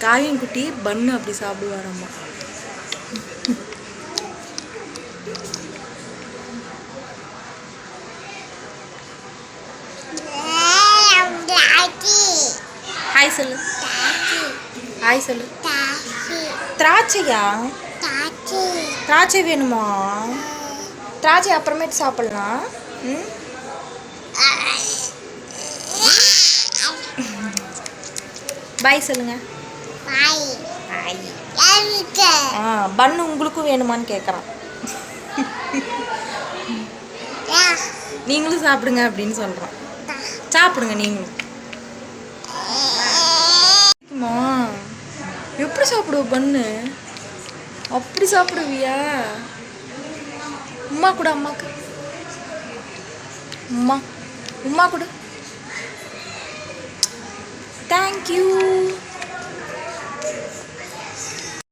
Coin குட்டி பன்னு அப்படி சாப்பிடுவாரம்மா. Hi சொல்லு, ஹாய் சொல்லு. திராட்சையா? திராட்சை வேணுமா? திராட்சை அப்புறமேட்டு சாப்பிடலாம். பாய் சொல்லுங்க. பன்னு உங்களுக்கும் வேணுமான்னு கேட்குறான். நீங்களும் சாப்பிடுங்க அப்படின்னு சொல்கிறான். சாப்பிடுங்க நீங்களும். எப்படி சாப்பிடுவ பன்னு? அப்படி சாப்பிடுவியா? உமா கூட, அம்மாக்கு உமா, உமா கூட. தேங்க்யூ.